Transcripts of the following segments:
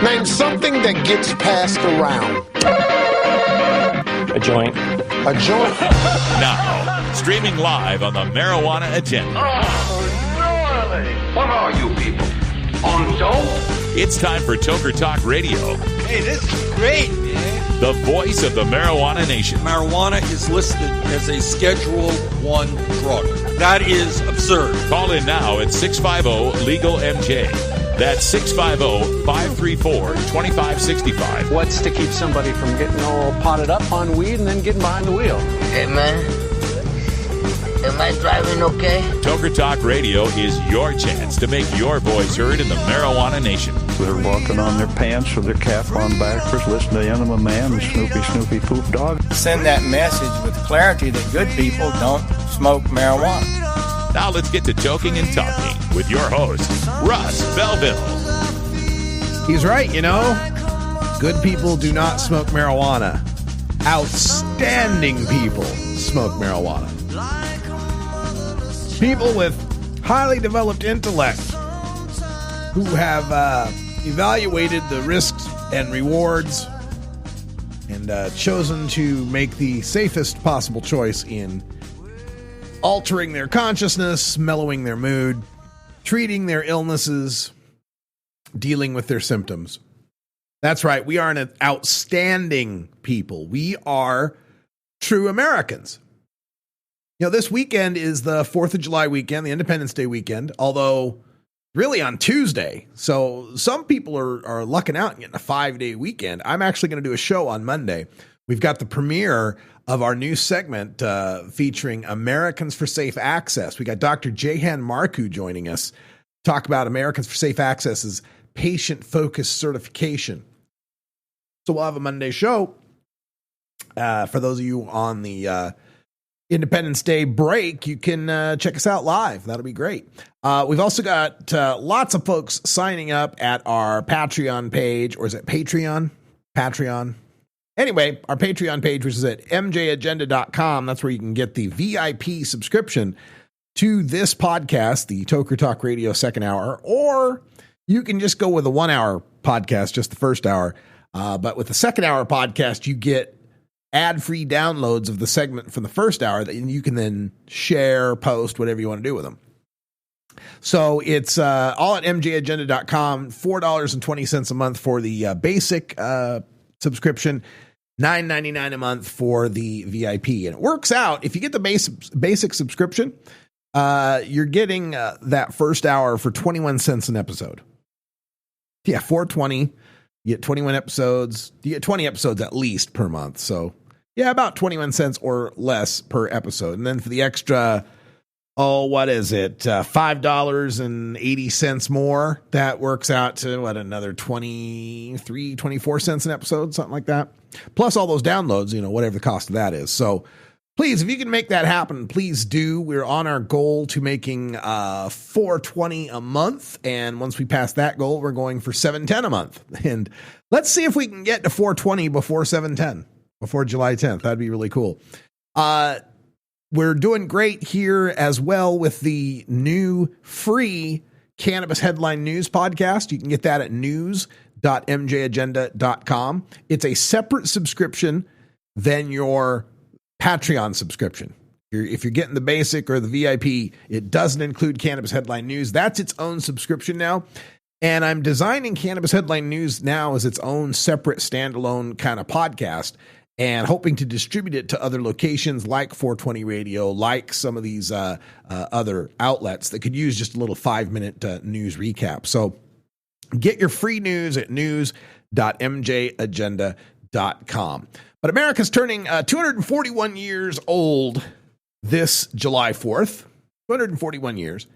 Name something that gets passed around. A joint. A joint. Now, streaming live on the Marijuana Agenda. Oh, gnarly. What are you people? On dope? It's time for Toker Talk Radio. Hey, this is great, man. The voice of the Marijuana Nation. Marijuana is listed as a Schedule 1 drug. That is absurd. Call in now at 650-LEGAL-MJ. That's 650-534-2565. What's to keep somebody from getting all potted up on weed and then getting behind the wheel? Hey, man. Am I driving okay? Toker Talk Radio is your chance to make your voice heard in the Marijuana Nation. They're walking on their pants with their cap on backwards, listening to Enema Man and Snoopy Poop Dog. Send that message with clarity that good people don't smoke marijuana. Now let's get to Toking and Talking with your host, Russ Belville. He's right, you know. Good people do not smoke marijuana. Outstanding people smoke marijuana. People with highly developed intellect who have evaluated the risks and rewards and chosen to make the safest possible choice in altering their consciousness, mellowing their mood, treating their illnesses, dealing with their symptoms. That's right. We are an outstanding people. We are true Americans. You know, this weekend is the 4th of July weekend, the Independence Day weekend, although really on Tuesday. So some people are lucking out and getting a 5-day weekend. I'm actually going to do a show on Monday. We've got the premiere of our new segment featuring Americans for Safe Access. We got Dr. Jehan Marku joining us to talk about Americans for Safe Access's patient-focused certification. So we'll have a Monday show. For those of you on the Independence Day break, you can check us out live. That'll be great. We've also got lots of folks signing up at our Patreon page, or is it Patreon? Patreon. Anyway, our Patreon page, which is at mjagenda.com. That's where you can get the VIP subscription to this podcast, the Toker Talk Radio second hour, or you can just go with a 1 hour podcast, just the first hour. But with the second hour podcast, you get ad-free downloads of the segment from the first hour that you can then share, post, whatever you want to do with them. So it's all at mjagenda.com, $4.20 a month for the basic subscription, $9.99 a month for the VIP. And it works out. If you get the basic subscription, you're getting that first hour for 21 cents an episode. Yeah, $4.20. You get 21 episodes. You get 20 episodes at least per month. So yeah, about 21 cents or less per episode. And then for the extra, what is it? $5.80 more. That works out to another 24 cents an episode, something like that. Plus all those downloads, whatever the cost of that is. So please, if you can make that happen, please do. We're on our goal to making $4.20 a month. And once we pass that goal, we're going for $7.10 a month. And let's see if we can get to $4.20 before $7.10, before July 10th. That'd be really cool. We're doing great here as well with the new free Cannabis Headline News podcast. You can get that at news.mjagenda.com. It's a separate subscription than your Patreon subscription. If you're getting the basic or the VIP, it doesn't include Cannabis Headline News. That's its own subscription now. And I'm designing Cannabis Headline News now as its own separate standalone kind of podcast, and hoping to distribute it to other locations like 420 Radio, like some of these other outlets that could use just a little 5-minute news recap. So get your free news at news.mjagenda.com. But America's turning 241 years old this July 4th, 241 years.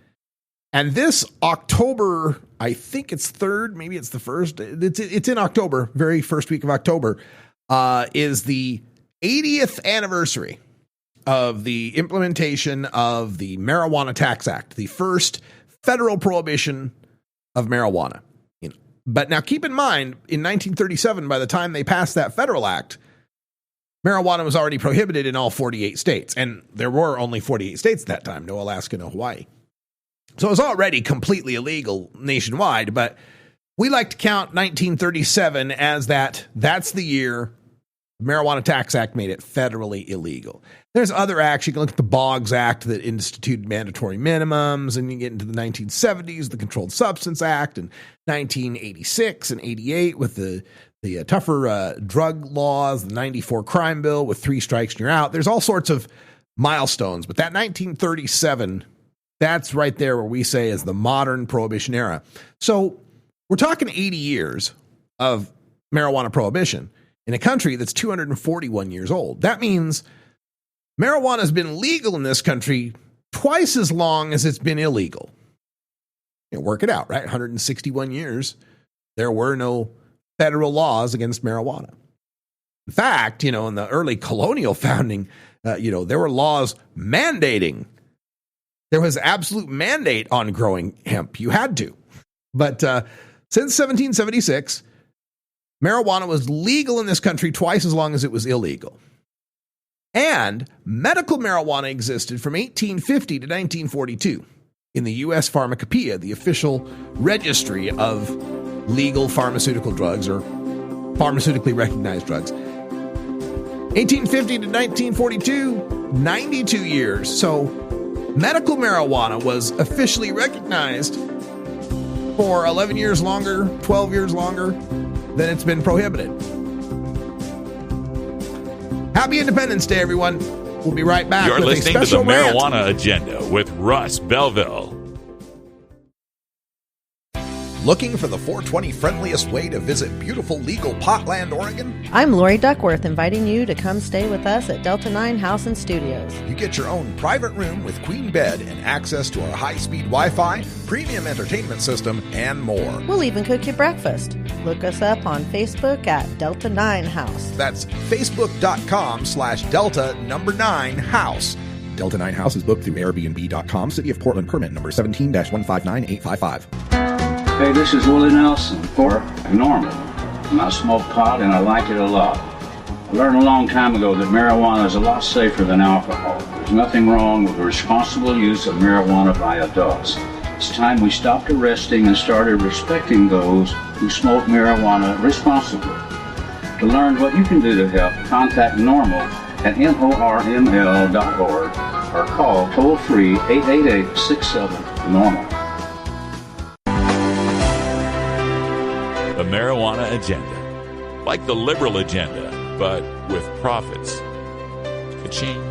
And this October, I think it's 3rd, maybe it's the 1st. It's in October, very first week of October, is the 80th anniversary of the implementation of the Marijuana Tax Act, the first federal prohibition of marijuana. But now keep in mind, in 1937, by the time they passed that federal act, marijuana was already prohibited in all 48 states. And there were only 48 states at that time, no Alaska, no Hawaii. So it was already completely illegal nationwide, but We like to count 1937 as that's the year the Marijuana Tax Act made it federally illegal. There's other acts. You can look at the Boggs Act that instituted mandatory minimums, and you get into the 1970s, the Controlled Substance Act, and 1986 and 88 with the tougher drug laws, the 94 crime bill with 3 strikes and you're out. There's all sorts of milestones, but that 1937, that's right there where we say is the modern prohibition era. So we're talking 80 years of marijuana prohibition in a country that's 241 years old. That means marijuana has been legal in this country twice as long as it's been illegal. You know, work it out, right? 161 years, there were no federal laws against marijuana. In fact, in the early colonial founding, there were laws mandating. There was absolute mandate on growing hemp. You had to. But since 1776, marijuana was legal in this country twice as long as it was illegal. And medical marijuana existed from 1850 to 1942 in the U.S. Pharmacopoeia, the official registry of legal pharmaceutical drugs or pharmaceutically recognized drugs. 1850 to 1942, 92 years. So medical marijuana was officially recognized for 11 years longer, 12 years longer than it's been prohibited. Happy Independence Day, everyone. We'll be right back. You're with listening a to the special rant. Marijuana Agenda with Russ Belville. Looking for the 420 friendliest way to visit beautiful legal Potland, Oregon? I'm Lori Duckworth, inviting you to come stay with us at Delta 9 House and Studios. You get your own private room with queen bed and access to our high-speed Wi-Fi, premium entertainment system, and more. We'll even cook you breakfast. Look us up on Facebook at Delta 9 House. That's facebook.com/Delta9House. Delta 9 House is booked through Airbnb.com. City of Portland permit number 17-159855. Hey, this is Willie Nelson, or Norman. And I smoke pot and I like it a lot. I learned a long time ago that marijuana is a lot safer than alcohol. There's nothing wrong with the responsible use of marijuana by adults. It's time we stopped arresting and started respecting those who smoke marijuana responsibly. To learn what you can do to help, contact NORML at NORML.org or call toll-free 888-67-NORMAL. The Marijuana Agenda. Like the liberal agenda, but with profits. Ka-ching.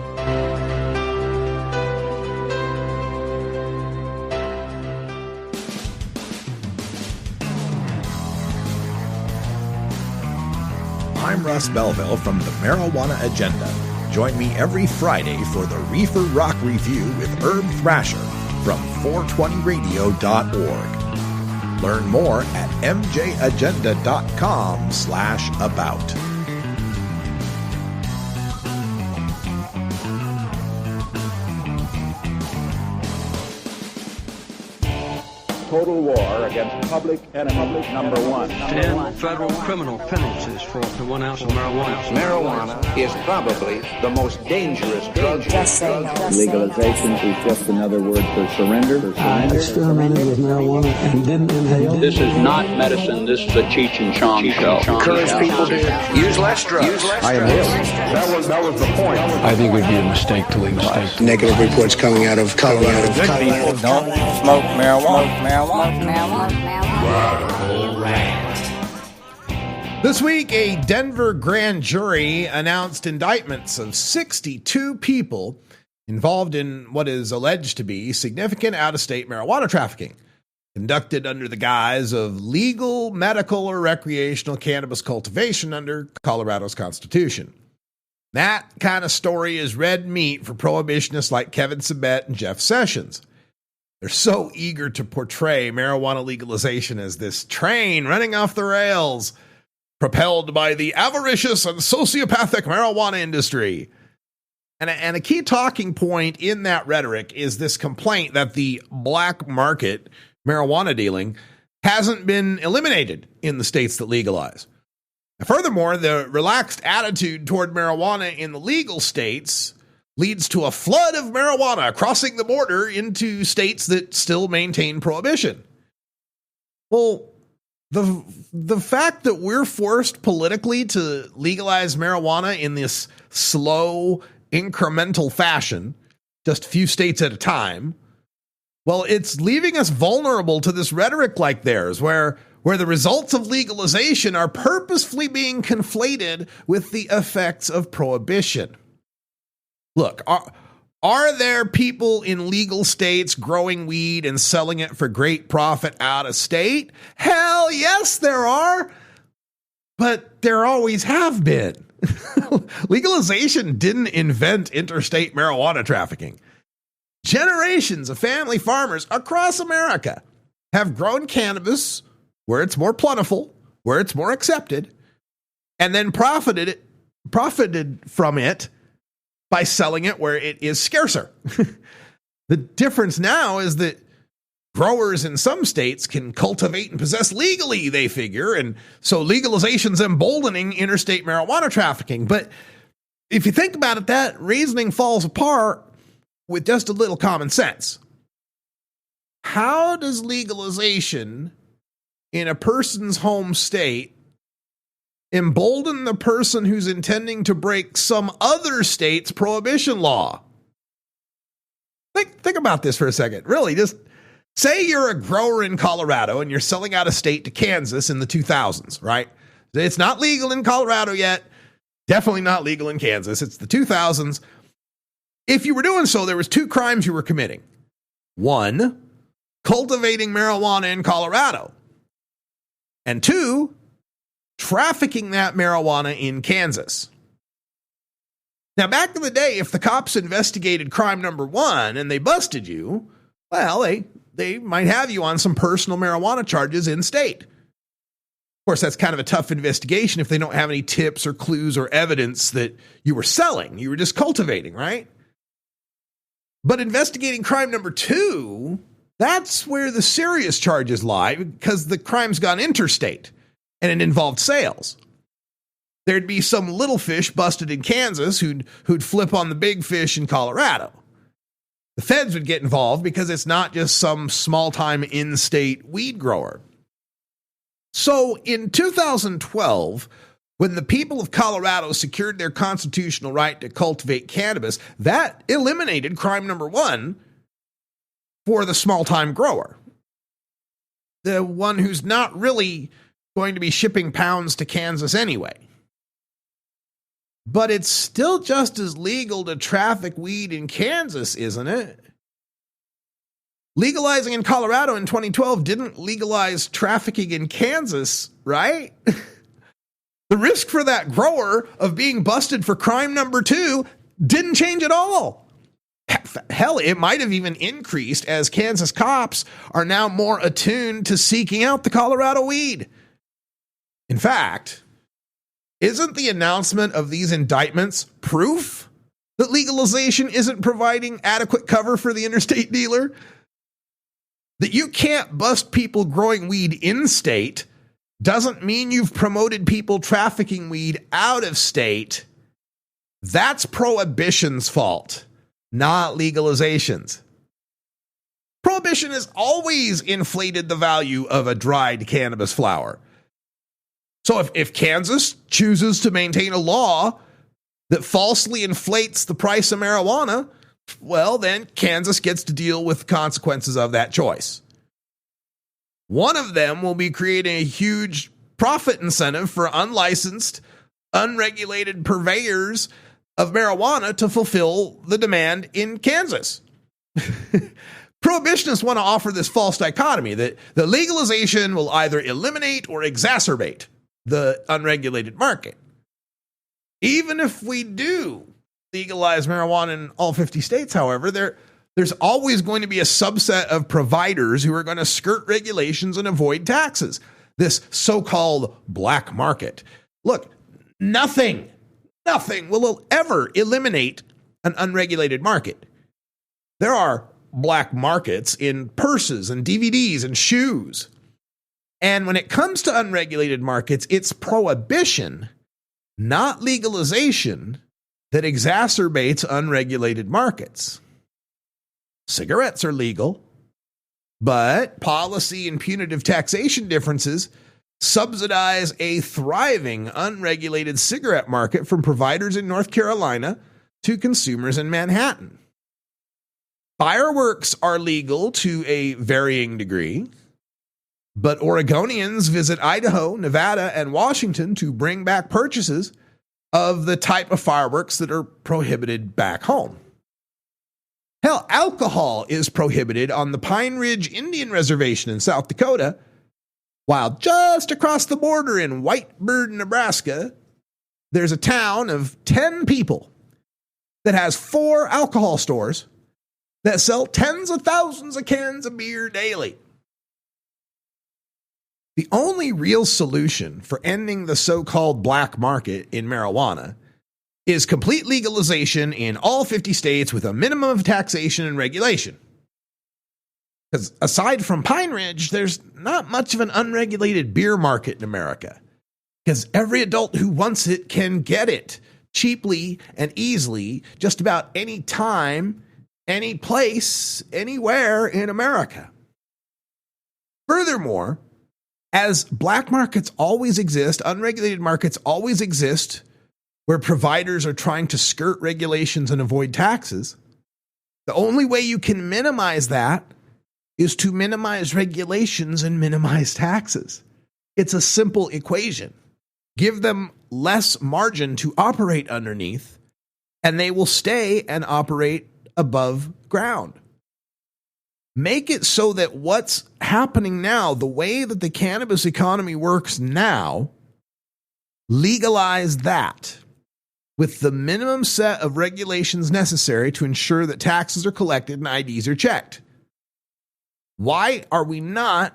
I'm Russ Belville from the Marijuana Agenda. Join me every Friday for the Reefer Rock Review with Herb Thrasher from 420radio.org. Learn more at mjagenda.com/about. Total war against public enemy number one. 10 federal criminal penalties for up to 1 ounce of marijuana. Marijuana is probably the most dangerous drug. Just say no. Legalization is just another word for surrender. I experimented with marijuana and didn't inhale. This is not medicine. This is a Cheech and Chong show. Encourage people to use less drugs. I inhaled. That was the point. I think it would be a mistake to legalize. Negative reports coming out of Colorado. Good people don't smoke marijuana. This week, a Denver grand jury announced indictments of 62 people involved in what is alleged to be significant out-of-state marijuana trafficking, conducted under the guise of legal, medical, or recreational cannabis cultivation under Colorado's Constitution. That kind of story is red meat for prohibitionists like Kevin Sabet and Jeff Sessions. They're so eager to portray marijuana legalization as this train running off the rails, propelled by the avaricious and sociopathic marijuana industry. And a key talking point in that rhetoric is this complaint that the black market marijuana dealing hasn't been eliminated in the states that legalize. Furthermore, the relaxed attitude toward marijuana in the legal states leads to a flood of marijuana crossing the border into states that still maintain prohibition. Well, The fact that we're forced politically to legalize marijuana in this slow, incremental fashion, just a few states at a time, well, it's leaving us vulnerable to this rhetoric like theirs, where the results of legalization are purposefully being conflated with the effects of prohibition. Look, are there people in legal states growing weed and selling it for great profit out of state? Hell yes, there are. But there always have been. Legalization didn't invent interstate marijuana trafficking. Generations of family farmers across America have grown cannabis where it's more plentiful, where it's more accepted, and then profited from it by selling it where it is scarcer. The difference now is that growers in some states can cultivate and possess legally, they figure, and so legalization's emboldening interstate marijuana trafficking. But if you think about it, that reasoning falls apart with just a little common sense. How does legalization in a person's home state embolden the person who's intending to break some other state's prohibition law? Think about this for a second. Really, just say you're a grower in Colorado and you're selling out of state to Kansas in the 2000s, right? It's not legal in Colorado yet. Definitely not legal in Kansas. It's the 2000s. If you were doing so, there was two crimes you were committing. One, cultivating marijuana in Colorado. And two, trafficking that marijuana in Kansas. Now, back in the day, if the cops investigated crime number one and they busted you, well, they might have you on some personal marijuana charges in state. Of course, that's kind of a tough investigation if they don't have any tips or clues or evidence that you were selling. You were just cultivating, right? But investigating crime number two, that's where the serious charges lie, because the crime's gone interstate and it involved sales. There'd be some little fish busted in Kansas who'd flip on the big fish in Colorado. The feds would get involved because it's not just some small-time in-state weed grower. So in 2012, when the people of Colorado secured their constitutional right to cultivate cannabis, that eliminated crime number one for the small-time grower. The one who's not really going to be shipping pounds to Kansas anyway. But it's still just as legal to traffic weed in Kansas, isn't it? Legalizing in Colorado in 2012 didn't legalize trafficking in Kansas, right? The risk for that grower of being busted for crime number two didn't change at all. Hell, it might have even increased as Kansas cops are now more attuned to seeking out the Colorado weed. In fact, isn't the announcement of these indictments proof that legalization isn't providing adequate cover for the interstate dealer? That you can't bust people growing weed in state doesn't mean you've promoted people trafficking weed out of state. That's prohibition's fault, not legalization's. Prohibition has always inflated the value of a dried cannabis flower. So if Kansas chooses to maintain a law that falsely inflates the price of marijuana, well, then Kansas gets to deal with the consequences of that choice. One of them will be creating a huge profit incentive for unlicensed, unregulated purveyors of marijuana to fulfill the demand in Kansas. Prohibitionists want to offer this false dichotomy that the legalization will either eliminate or exacerbate the unregulated market. Even if we do legalize marijuana in all 50 states, however, there's always going to be a subset of providers who are going to skirt regulations and avoid taxes. This so-called black market. Look, nothing will ever eliminate an unregulated market. There are black markets in purses and DVDs and shoes. And when it comes to unregulated markets, it's prohibition, not legalization, that exacerbates unregulated markets. Cigarettes are legal, but policy and punitive taxation differences subsidize a thriving, unregulated cigarette market from providers in North Carolina to consumers in Manhattan. Fireworks are legal to a varying degree, but Oregonians visit Idaho, Nevada, and Washington to bring back purchases of the type of fireworks that are prohibited back home. Hell, alcohol is prohibited on the Pine Ridge Indian Reservation in South Dakota, while just across the border in Whitebird, Nebraska, there's a town of 10 people that has 4 alcohol stores that sell tens of thousands of cans of beer daily. The only real solution for ending the so-called black market in marijuana is complete legalization in all 50 states with a minimum of taxation and regulation. Because aside from Pine Ridge, there's not much of an unregulated beer market in America. Because every adult who wants it can get it cheaply and easily just about any time, any place, anywhere in America. Furthermore, as black markets always exist, unregulated markets always exist, where providers are trying to skirt regulations and avoid taxes, the only way you can minimize that is to minimize regulations and minimize taxes. It's a simple equation. Give them less margin to operate underneath, and they will stay and operate above ground. Make it so that what's happening now, the way that the cannabis economy works now, legalize that with the minimum set of regulations necessary to ensure that taxes are collected and IDs are checked. Why are we not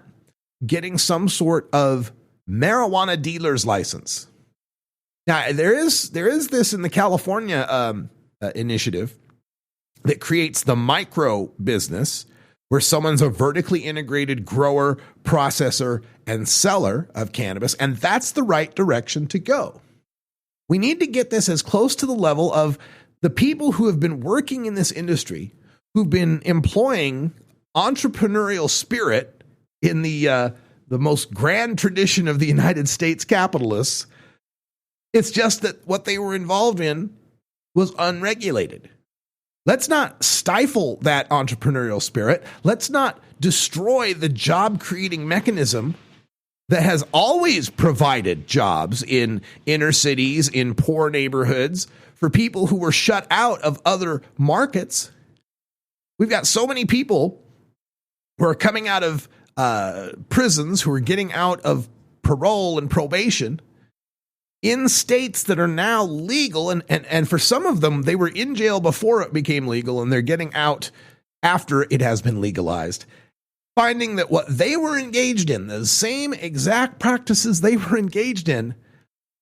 getting some sort of marijuana dealer's license? Now, there is this in the California initiative that creates the micro business, where someone's a vertically integrated grower, processor, and seller of cannabis, and that's the right direction to go. We need to get this as close to the level of the people who have been working in this industry, who've been employing entrepreneurial spirit in the most grand tradition of the United States capitalists. It's just that what they were involved in was unregulated. Let's not stifle that entrepreneurial spirit. Let's not destroy the job-creating mechanism that has always provided jobs in inner cities, in poor neighborhoods, for people who were shut out of other markets. We've got so many people who are coming out of prisons, who are getting out of parole and probation in states that are now legal. And for some of them, they were in jail before it became legal, and they're getting out after it has been legalized, finding that what they were engaged in, the same exact practices they were engaged in,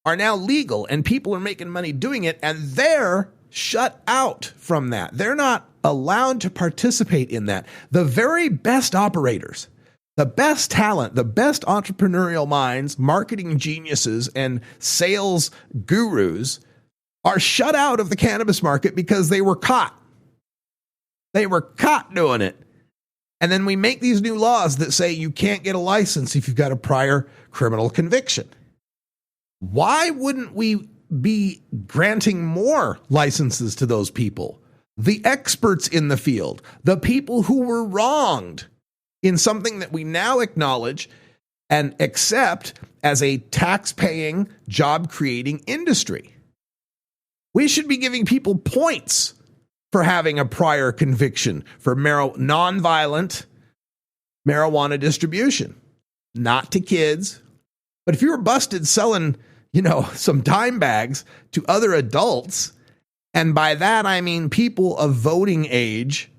are now legal, and people are making money doing it, and they're shut out from that. They're not allowed to participate in that. The very best operators, the best talent, the best entrepreneurial minds, marketing geniuses, and sales gurus are shut out of the cannabis market because they were caught. They were caught doing it. And then we make these new laws that say you can't get a license if you've got a prior criminal conviction. Why wouldn't we be granting more licenses to those people? The experts in the field, the people who were wronged in something that we now acknowledge and accept as a tax-paying, job-creating industry. We should be giving people points for having a prior conviction for nonviolent marijuana distribution. Not to kids, but if you were busted selling, some dime bags to other adults, and by that I mean people of voting age,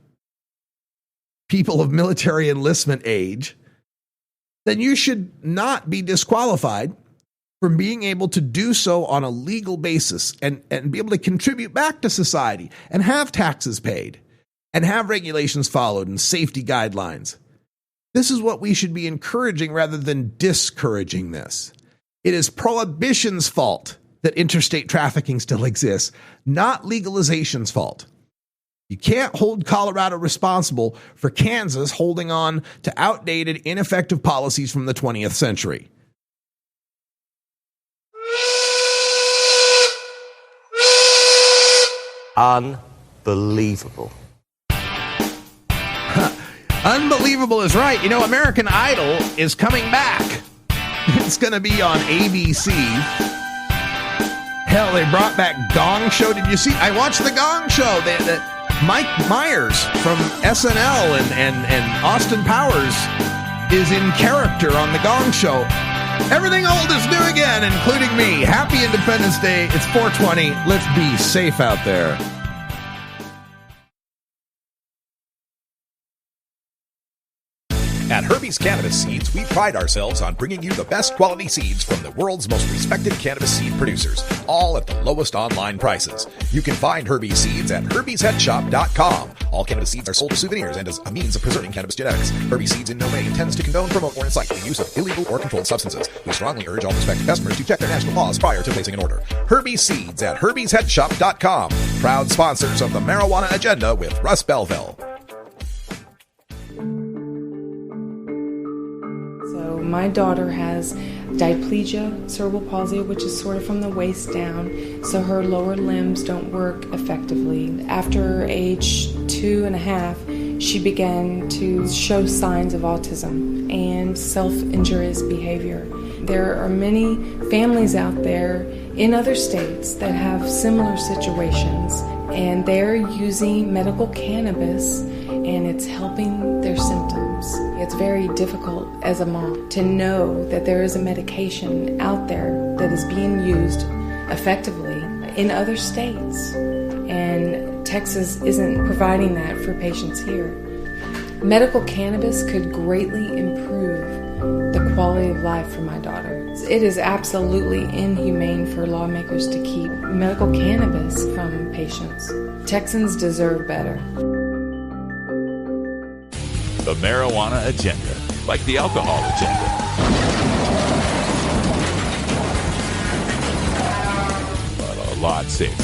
people of military enlistment age, then you should not be disqualified from being able to do so on a legal basis and be able to contribute back to society and have taxes paid and have regulations followed and safety guidelines. This is what we should be encouraging rather than discouraging this. It is prohibition's fault that interstate trafficking still exists, not legalization's fault. You can't hold Colorado responsible for Kansas holding on to outdated, ineffective policies from the 20th century. unbelievable. Unbelievable is right. You know, American Idol is coming back. It's going to be on ABC. Hell, they brought back Gong Show. Did you see? I watched the Gong Show. Mike Myers from SNL and Austin Powers is in character on the Gong Show. Everything old is new again, including me. Happy Independence Day. It's 420. Let's be safe out there. At Herbie's Cannabis Seeds, we pride ourselves on bringing you the best quality seeds from the world's most respected cannabis seed producers, all at the lowest online prices. You can find Herbie's Seeds at herbiesheadshop.com. All cannabis seeds are sold as souvenirs and as a means of preserving cannabis genetics. Herbie's Seeds in no way intends to condone, promote, or incite the use of illegal or controlled substances. We strongly urge all prospective customers to check their national laws prior to placing an order. Herbie's Seeds at herbiesheadshop.com. Proud sponsors of the Marijuana Agenda with Russ Belville. My daughter has diplegia, cerebral palsy, which is sort of from the waist down, so her lower limbs don't work effectively. After age 2.5, she began to show signs of autism and self-injurious behavior. There are many families out there in other states that have similar situations, and they're using medical cannabis, and it's helping their symptoms. It's very difficult as a mom to know that there is a medication out there that is being used effectively in other states, and Texas isn't providing that for patients here. Medical cannabis could greatly improve the quality of life for my daughter. It is absolutely inhumane for lawmakers to keep medical cannabis from patients. Texans deserve better. The marijuana agenda, like the alcohol agenda. But a lot safer.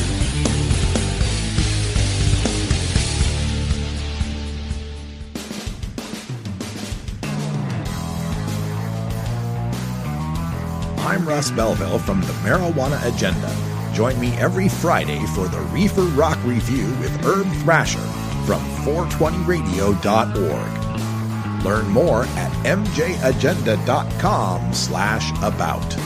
I'm Russ Belville from the Marijuana Agenda. Join me every Friday for the Reefer Rock Review with Herb Thrasher from 420radio.org. Learn more at mjagenda.com/about.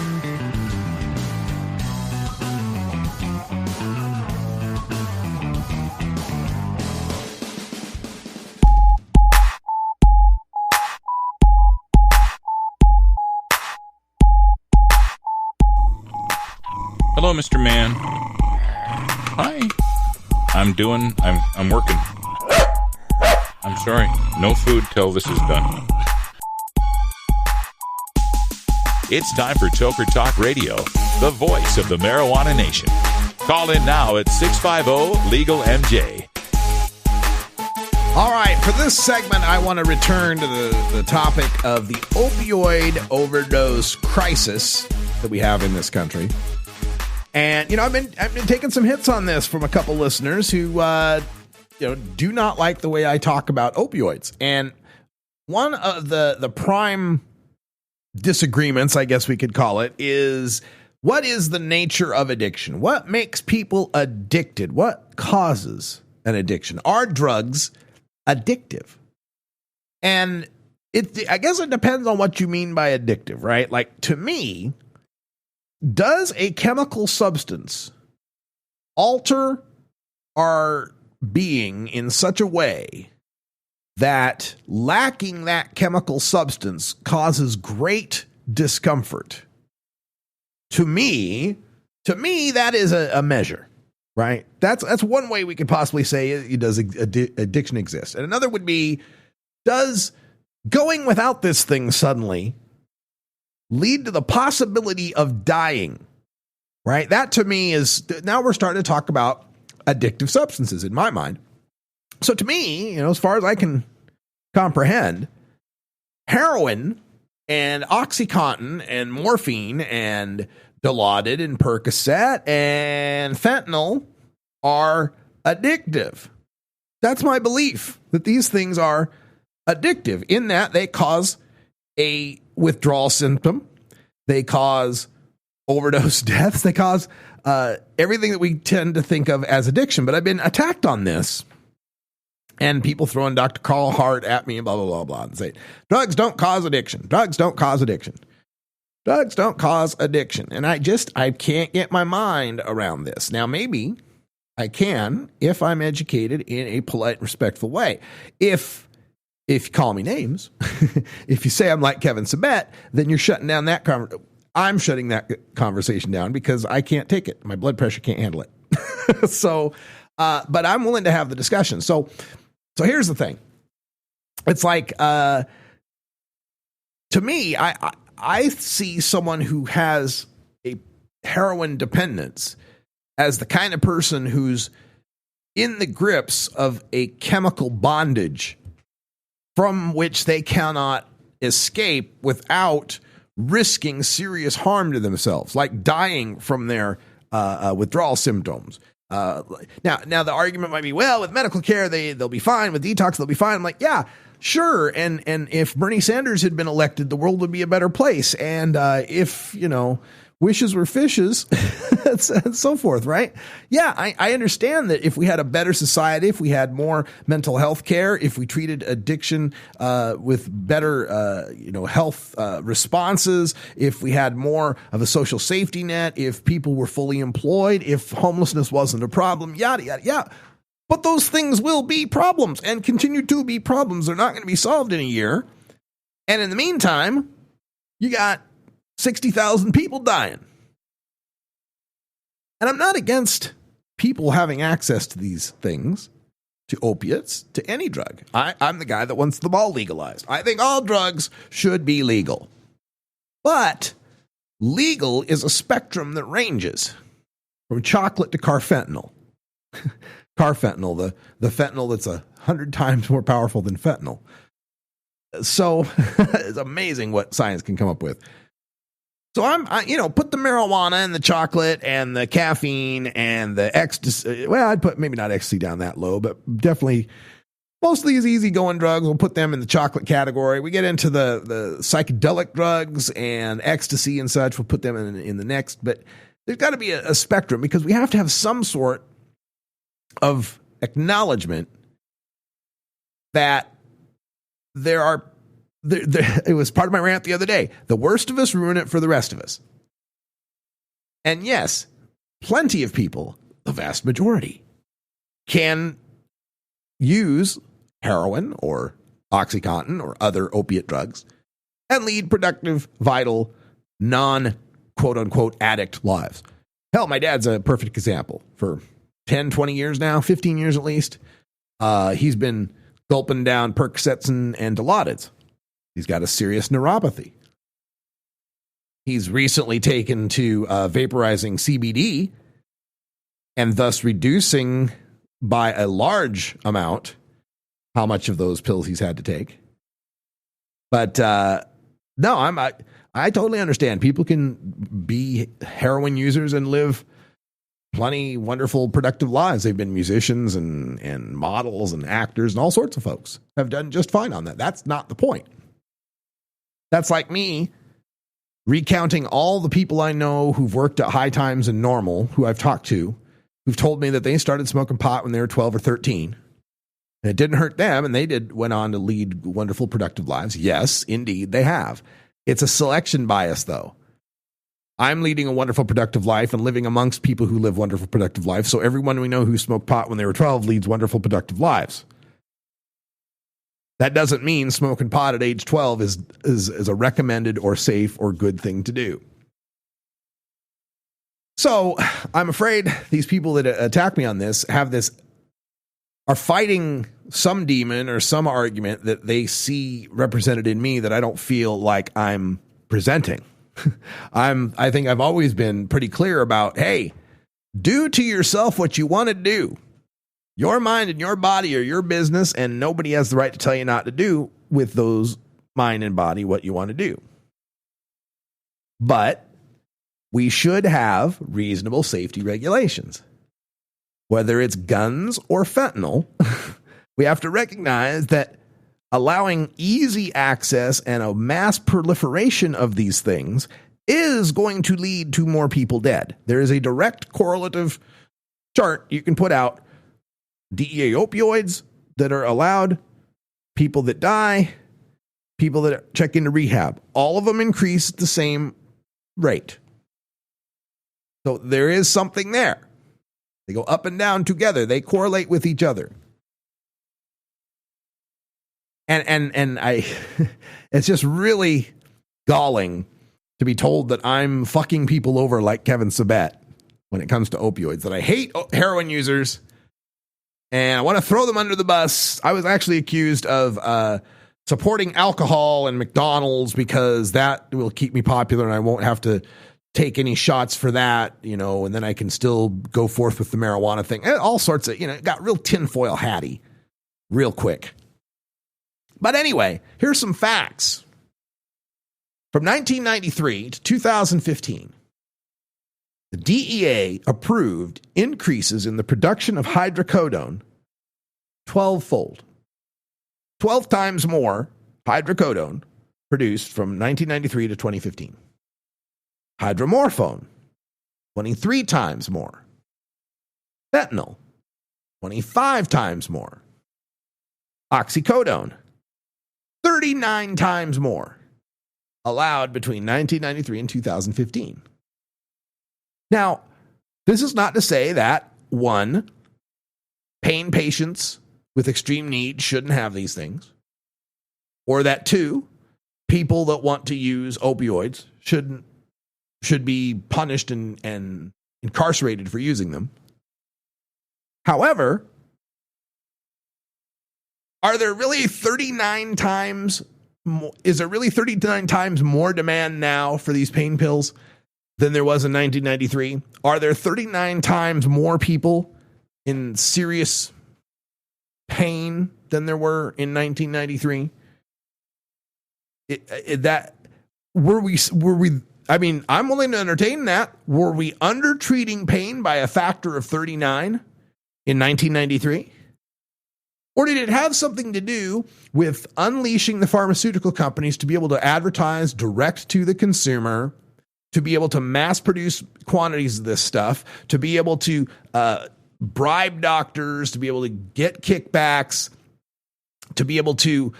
Hello, Mr. Man. Hi. I'm working. I'm sorry. No food till this is done. It's time for Toker Talk Radio, the voice of the marijuana nation. Call in now at 650-LEGAL-MJ. All right, for this segment, I want to return to the topic of the opioid overdose crisis that we have in this country. And, I've been taking some hits on this from a couple listeners who, do not like the way I talk about opioids. And one of the prime disagreements, I guess we could call it, is what is the nature of addiction? What makes people addicted? What causes an addiction? Are drugs addictive? And I guess it depends on what you mean by addictive, right? Like, to me, does a chemical substance alter our being in such a way that lacking that chemical substance causes great discomfort? To me, that is a measure, right? That's one way we could possibly say does addiction exist. And another would be, does going without this thing suddenly lead to the possibility of dying, right? That to me is, now we're starting to talk about addictive substances in my mind. So to me, as far as I can comprehend, heroin and OxyContin and morphine and Dilaudid and Percocet and fentanyl are addictive. That's my belief, that these things are addictive in that they cause a withdrawal symptom. They cause overdose deaths. They cause everything that we tend to think of as addiction. But I've been attacked on this. And people throwing Dr. Carl Hart at me and blah, blah, blah, blah, and say, drugs don't cause addiction. Drugs don't cause addiction. Drugs don't cause addiction. And I can't get my mind around this. Now, maybe I can if I'm educated in a polite, respectful way. If you call me names, if you say I'm like Kevin Sabet, then you're shutting down that conversation. I'm shutting that conversation down because I can't take it. My blood pressure can't handle it. So, but I'm willing to have the discussion. So here's the thing. It's like, to me, I see someone who has a heroin dependence as the kind of person who's in the grips of a chemical bondage from which they cannot escape without risking serious harm to themselves, like dying from their withdrawal symptoms. Now the argument might be, well, with medical care, they'll be fine. With detox, they'll be fine. I'm like, yeah, sure. And if Bernie Sanders had been elected, the world would be a better place. And if, wishes were fishes and so forth, right? Yeah, I understand that if we had a better society, if we had more mental health care, if we treated addiction with better, health responses, if we had more of a social safety net, if people were fully employed, if homelessness wasn't a problem, yada, yada, yada. But those things will be problems and continue to be problems. They're not going to be solved in a year. And in the meantime, you got 60,000 people dying. And I'm not against people having access to these things, to opiates, to any drug. I'm the guy that wants them all legalized. I think all drugs should be legal. But legal is a spectrum that ranges from chocolate to carfentanil. Carfentanil, the fentanyl that's 100 times more powerful than fentanyl. So it's amazing what science can come up with. So put the marijuana and the chocolate and the caffeine and the ecstasy. Well, I'd put maybe not ecstasy down that low, but definitely most of these easygoing drugs, we'll put them in the chocolate category. We get into the psychedelic drugs and ecstasy and such. We'll put them in the next. But there's got to be a spectrum because we have to have some sort of acknowledgement that there are. It was part of my rant the other day. The worst of us ruin it for the rest of us. And yes, plenty of people, the vast majority, can use heroin or OxyContin or other opiate drugs and lead productive, vital, non-quote-unquote addict lives. Hell, my dad's a perfect example. For 10, 20 years now, 15 years at least, he's been gulping down Percocets and Dilaudids. He's got a serious neuropathy. He's recently taken to vaporizing CBD and thus reducing by a large amount how much of those pills he's had to take. But no, I totally understand. People can be heroin users and live plenty wonderful, productive lives. They've been musicians and models and actors and all sorts of folks have done just fine on that. That's not the point. That's like me recounting all the people I know who've worked at High Times and Normal, who I've talked to, who've told me that they started smoking pot when they were 12 or 13. And it didn't hurt them, and they went on to lead wonderful, productive lives. Yes, indeed, they have. It's a selection bias, though. I'm leading a wonderful, productive life and living amongst people who live wonderful, productive lives. So everyone we know who smoked pot when they were 12 leads wonderful, productive lives. That doesn't mean smoking pot at age 12 is a recommended or safe or good thing to do. So I'm afraid these people that attack me on this are fighting some demon or some argument that they see represented in me that I don't feel like I'm presenting. I think I've always been pretty clear about, hey, do to yourself what you want to do. Your mind and your body are your business, and nobody has the right to tell you not to do with those mind and body what you want to do. But we should have reasonable safety regulations. Whether it's guns or fentanyl, we have to recognize that allowing easy access and a mass proliferation of these things is going to lead to more people dead. There is a direct correlative chart you can put out. DEA opioids that are allowed, people that die, people that check into rehab. All of them increase at the same rate. So there is something there. They go up and down together. They correlate with each other. And I, it's just really galling to be told that I'm fucking people over like Kevin Sabet when it comes to opioids, that I hate heroin users and I want to throw them under the bus. I was actually accused of supporting alcohol and McDonald's because that will keep me popular and I won't have to take any shots for that, you know, and then I can still go forth with the marijuana thing. And all sorts of, you know, it got real tinfoil hatty real quick. But anyway, here's some facts. From 1993 to 2015, the DEA approved increases in the production of hydrocodone 12-fold. 12 times more hydrocodone produced from 1993 to 2015. Hydromorphone, 23 times more. Fentanyl, 25 times more. Oxycodone, 39 times more. Allowed between 1993 and 2015. Now, this is not to say that, one, pain patients with extreme need shouldn't have these things, or that, two, people that want to use opioids should be punished and incarcerated for using them. However, are there really 39 times more, is there really 39 times more demand now for these pain pills than there was in 1993? Are there 39 times more people in serious pain than there were in 1993? I mean, I'm willing to entertain that. Were we undertreating pain by a factor of 39 in 1993? Or did it have something to do with unleashing the pharmaceutical companies to be able to advertise direct to the consumer, to be able to mass produce quantities of this stuff, to be able to bribe doctors, to be able to get kickbacks, to be able to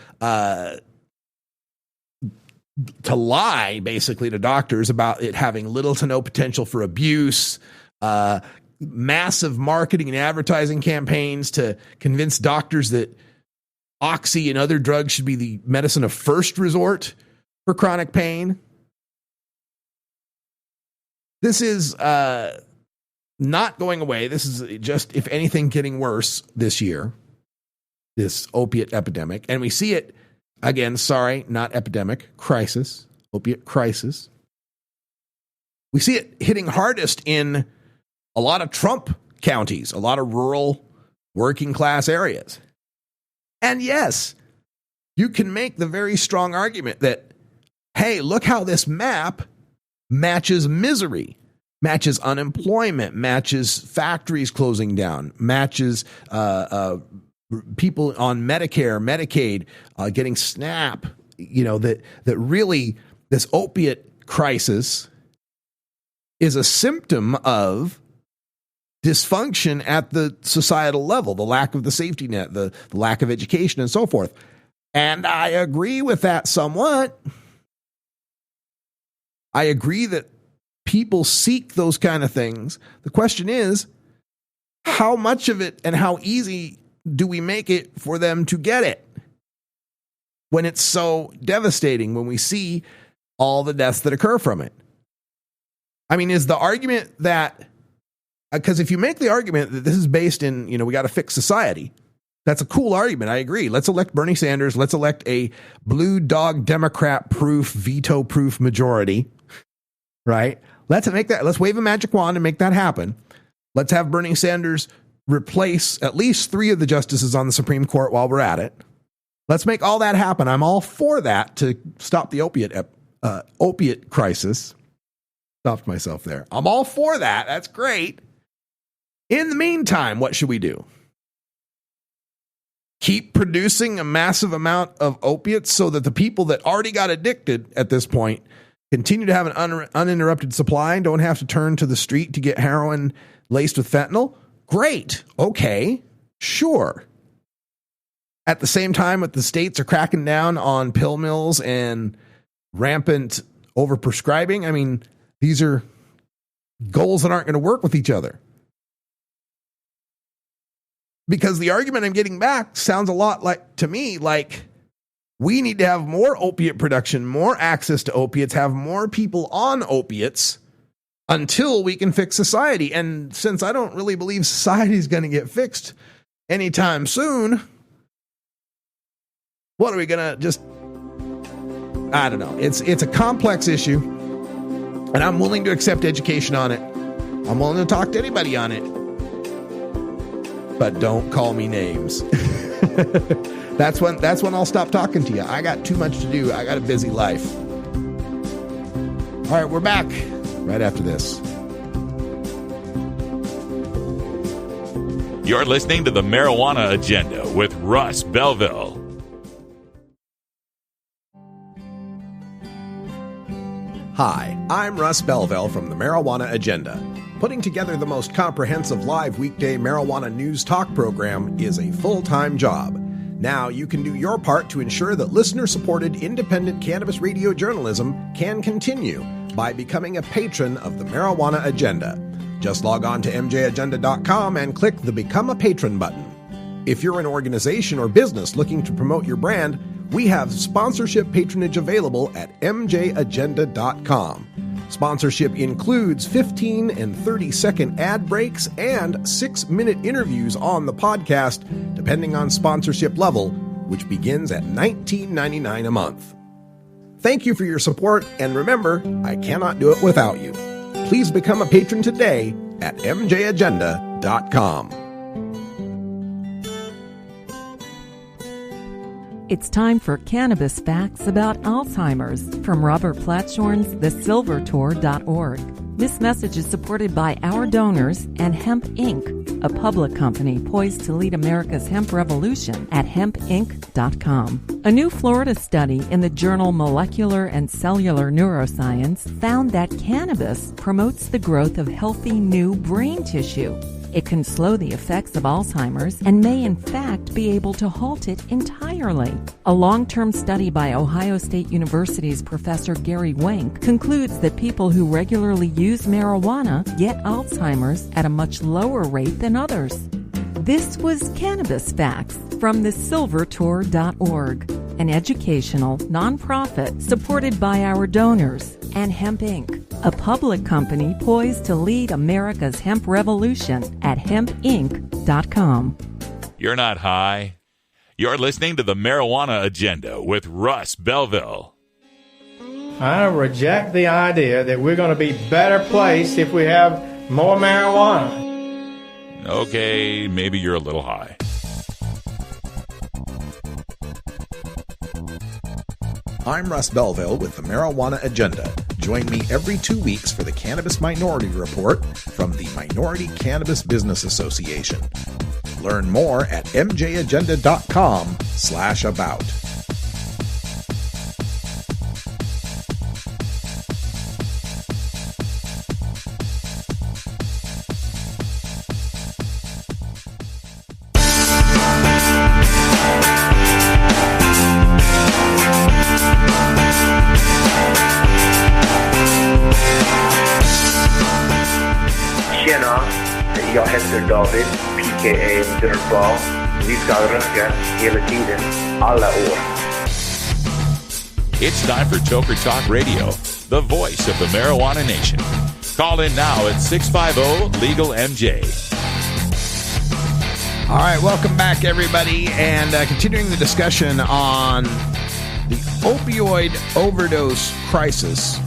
lie basically to doctors about it having little to no potential for abuse, massive marketing and advertising campaigns to convince doctors that oxy and other drugs should be the medicine of first resort for chronic pain. This is not going away. This is just, if anything, getting worse this year, this opiate epidemic. And we see it again, not epidemic, crisis, opiate crisis. We see it hitting hardest in a lot of Trump counties, a lot of rural working class areas. And yes, you can make the very strong argument that, hey, look how this map matches misery, matches unemployment, matches factories closing down, matches people on Medicare, Medicaid, getting SNAP, you know, that really this opiate crisis is a symptom of dysfunction at the societal level, the lack of the safety net, the lack of education, and so forth. And I agree with that somewhat. I agree that people seek those kind of things. The question is, how much of it and how easy do we make it for them to get it when it's so devastating, when we see all the deaths that occur from it? I mean, is the argument that, because if you make the argument that this is based in, you know, we got to fix society, that's a cool argument. I agree. Let's elect Bernie Sanders. Let's elect a blue dog Democrat proof, veto proof majority, right? Let's make that. Let's wave a magic wand and make that happen. Let's have Bernie Sanders replace at least 3 of the justices on the Supreme Court while we're at it. Let's make all that happen. I'm all for that to stop the opiate crisis. Stopped myself there. I'm all for that. That's great. In the meantime, what should we do? Keep producing a massive amount of opiates so that the people that already got addicted at this point continue to have an uninterrupted supply and don't have to turn to the street to get heroin laced with fentanyl, great. Okay, sure. At the same time, if the states are cracking down on pill mills and rampant overprescribing, I mean, these are goals that aren't going to work with each other. Because the argument I'm getting back sounds a lot like, to me, like we need to have more opiate production, more access to opiates, have more people on opiates until we can fix society. And since I don't really believe society is going to get fixed anytime soon, what are we going to just, I don't know. It's a complex issue, and I'm willing to accept education on it. I'm willing to talk to anybody on it. But don't call me names. That's when I'll stop talking to you. I got too much to do. I got a busy life. All right, we're back right after this. You're listening to the Marijuana Agenda with Russ Belville. Hi, I'm Russ Belville from the Marijuana Agenda. Putting together the most comprehensive live weekday marijuana news talk program is a full-time job. Now you can do your part to ensure that listener-supported independent cannabis radio journalism can continue by becoming a patron of the Marijuana Agenda. Just log on to mjagenda.com and click the Become a Patron button. If you're an organization or business looking to promote your brand, we have sponsorship patronage available at mjagenda.com. Sponsorship includes 15 and 30-second ad breaks and 6-minute interviews on the podcast, depending on sponsorship level, which begins at $19.99 a month. Thank you for your support, and remember, I cannot do it without you. Please become a patron today at mjagenda.com. It's time for Cannabis Facts About Alzheimer's from Robert Platshorn's thesilvertour.org. This message is supported by our donors and Hemp Inc., a public company poised to lead America's hemp revolution at hempinc.com. A new Florida study in the journal Molecular and Cellular Neuroscience found that cannabis promotes the growth of healthy new brain tissue. It can slow the effects of Alzheimer's and may in fact be able to halt it entirely. A long-term study by Ohio State University's Professor Gary Wenk concludes that people who regularly use marijuana get Alzheimer's at a much lower rate than others. This was Cannabis Facts from thesilvertour.org, an educational nonprofit supported by our donors and Hemp Inc., a public company poised to lead America's hemp revolution at hempinc.com. You're not high. You're listening to the Marijuana Agenda with Russ Belville. I reject the idea that we're going to be better placed if we have more marijuana. Okay, maybe you're a little high. I'm Russ Belville with the Marijuana Agenda. Join me every 2 weeks for the Cannabis Minority Report from the Minority Cannabis Business Association. Learn more at mjagenda.com/about. Jag heter David, PKA Dirtball. Vi ska röka hela tiden, alla år. It's time for Toker Talk Radio, the voice of the marijuana nation. Call in now at 650-LEGAL-MJ. All right, welcome back, everybody, and continuing the discussion on the opioid overdose crisis.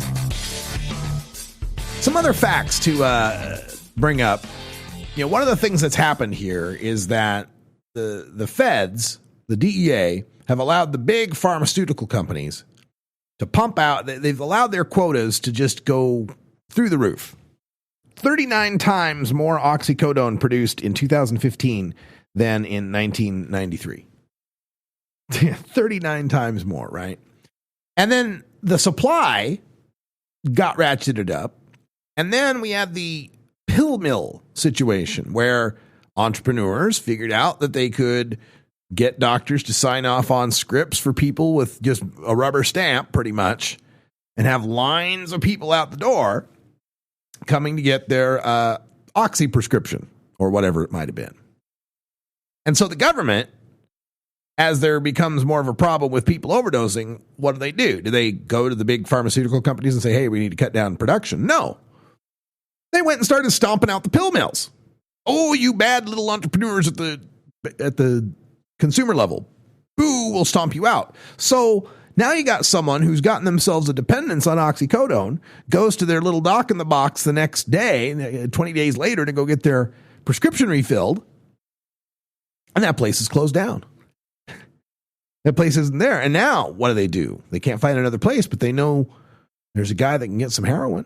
Some other facts to bring up. You know, one of the things that's happened here is that the feds, the DEA, have allowed the big pharmaceutical companies to pump out. They've allowed their quotas to just go through the roof. 39 times more oxycodone produced in 2015 than in 1993. 39 times more, right? And then the supply got ratcheted up. And then we had the pill mill situation where entrepreneurs figured out that they could get doctors to sign off on scripts for people with just a rubber stamp, pretty much, and have lines of people out the door coming to get their oxy prescription or whatever it might have been. And so the government, as there becomes more of a problem with people overdosing, what do? Do they go to the big pharmaceutical companies and say, hey, we need to cut down production? No. They went and started stomping out the pill mills. Oh, you bad little entrepreneurs at the consumer level. Boo, we'll stomp you out. So now you got someone who's gotten themselves a dependence on oxycodone, goes to their little doc in the box the next day, 20 days later, to go get their prescription refilled. And that place is closed down. That place isn't there. And now what do? They can't find another place, but they know there's a guy that can get some heroin.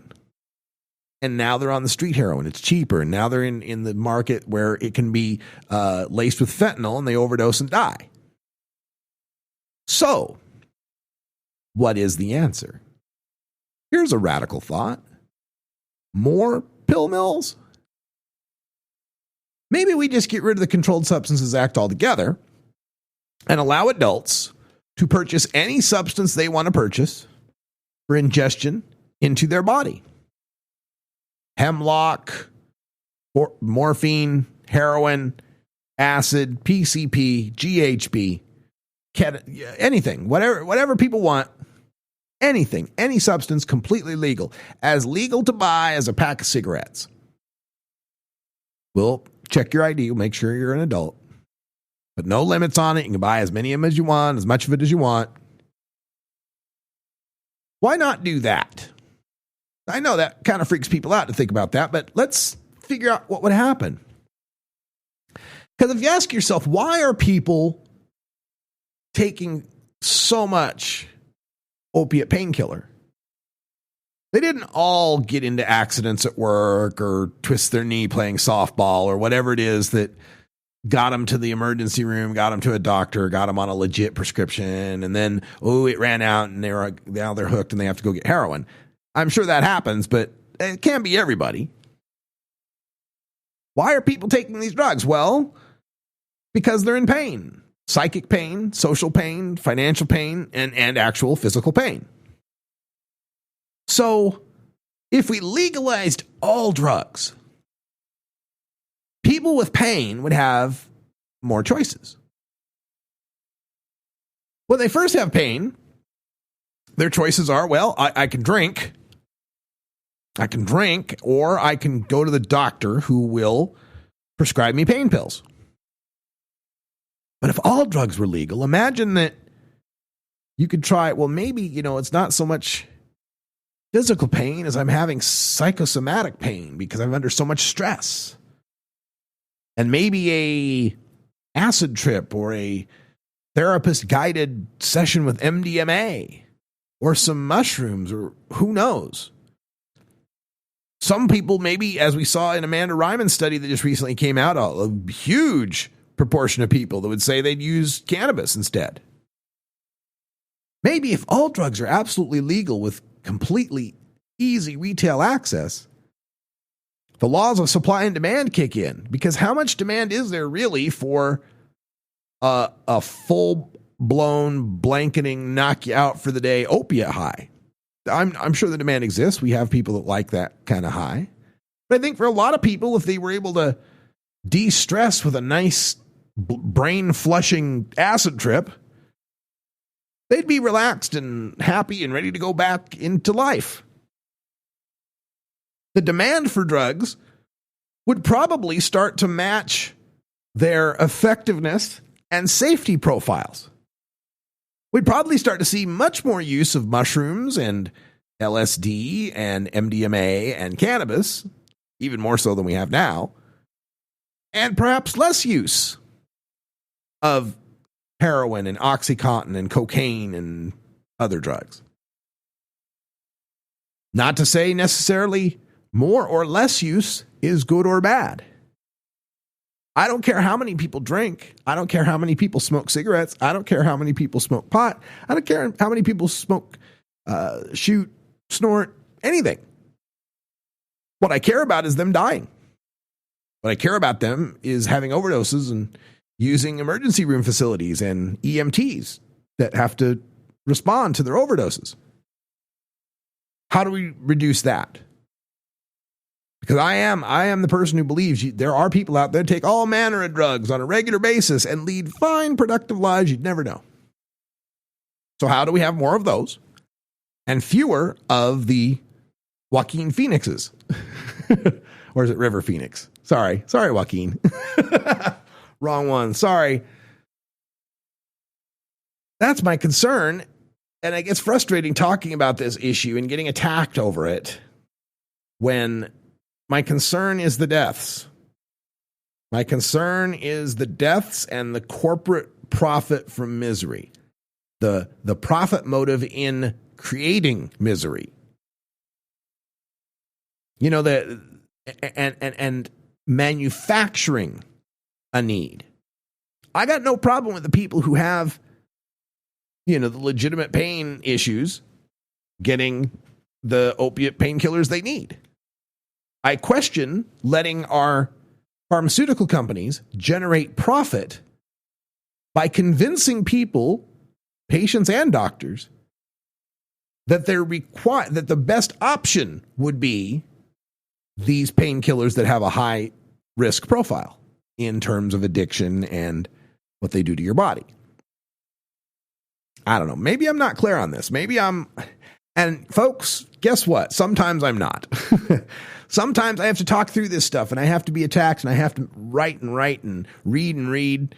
And now they're on the street heroin. It's cheaper. And now they're in the market where it can be laced with fentanyl and they overdose and die. So, what is the answer? Here's a radical thought. More pill mills? Maybe we just get rid of the Controlled Substances Act altogether and allow adults to purchase any substance they want to purchase for ingestion into their body. Hemlock, morphine, heroin, acid, PCP, GHB, anything, whatever people want, anything, any substance, completely legal. As legal to buy as a pack of cigarettes. We'll check your ID, we'll make sure you're an adult. But no limits on it. You can buy as many of them as you want, as much of it as you want. Why not do that? I know that kind of freaks people out to think about that, but let's figure out what would happen. Because if you ask yourself, why are people taking so much opiate painkiller? They didn't all get into accidents at work or twist their knee playing softball or whatever it is that got them to the emergency room, got them to a doctor, got them on a legit prescription, and then, it ran out and now they're hooked and they have to go get heroin. I'm sure that happens, but it can't be everybody. Why are people taking these drugs? Well, because they're in pain. Psychic pain, social pain, financial pain, and actual physical pain. So, if we legalized all drugs, people with pain would have more choices. When they first have pain, their choices are, well, I can drink, or I can go to the doctor who will prescribe me pain pills. But if all drugs were legal, imagine that you could try, well, maybe, it's not so much physical pain as I'm having psychosomatic pain because I'm under so much stress. And maybe a acid trip or a therapist-guided session with MDMA or some mushrooms or who knows. Some people, maybe, as we saw in Amanda Ryman's study that just recently came out, a huge proportion of people that would say they'd use cannabis instead. Maybe if all drugs are absolutely legal with completely easy retail access, the laws of supply and demand kick in. Because how much demand is there really for a full-blown, blanketing, knock you out for the day opiate high? I'm sure the demand exists. We have people that like that kind of high. But I think for a lot of people, if they were able to de-stress with a nice brain-flushing acid trip, they'd be relaxed and happy and ready to go back into life. The demand for drugs would probably start to match their effectiveness and safety profiles. We'd probably start to see much more use of mushrooms and LSD and MDMA and cannabis, even more so than we have now, and perhaps less use of heroin and OxyContin and cocaine and other drugs. Not to say necessarily more or less use is good or bad. I don't care how many people drink. I don't care how many people smoke cigarettes. I don't care how many people smoke pot. I don't care how many people smoke, shoot, snort, anything. What I care about is them dying. What I care about them is having overdoses and using emergency room facilities and EMTs that have to respond to their overdoses. How do we reduce that? Because I am the person who believes there are people out there who take all manner of drugs on a regular basis and lead fine, productive lives you'd never know. So how do we have more of those and fewer of the Joaquin Phoenixes? Or is it River Phoenix? Sorry, Joaquin. Wrong one. Sorry. That's my concern. And it gets frustrating talking about this issue and getting attacked over it when my concern is the deaths. My concern is the deaths and the corporate profit from misery. The profit motive in creating misery. You know, and manufacturing a need. I got no problem with the people who have, the legitimate pain issues getting the opiate painkillers they need. I question letting our pharmaceutical companies generate profit by convincing people, patients and doctors, that that the best option would be these painkillers that have a high risk profile in terms of addiction and what they do to your body. I don't know. Maybe I'm not clear on this. And folks, guess what? Sometimes I'm not. Sometimes I have to talk through this stuff and I have to be attacked and I have to write and read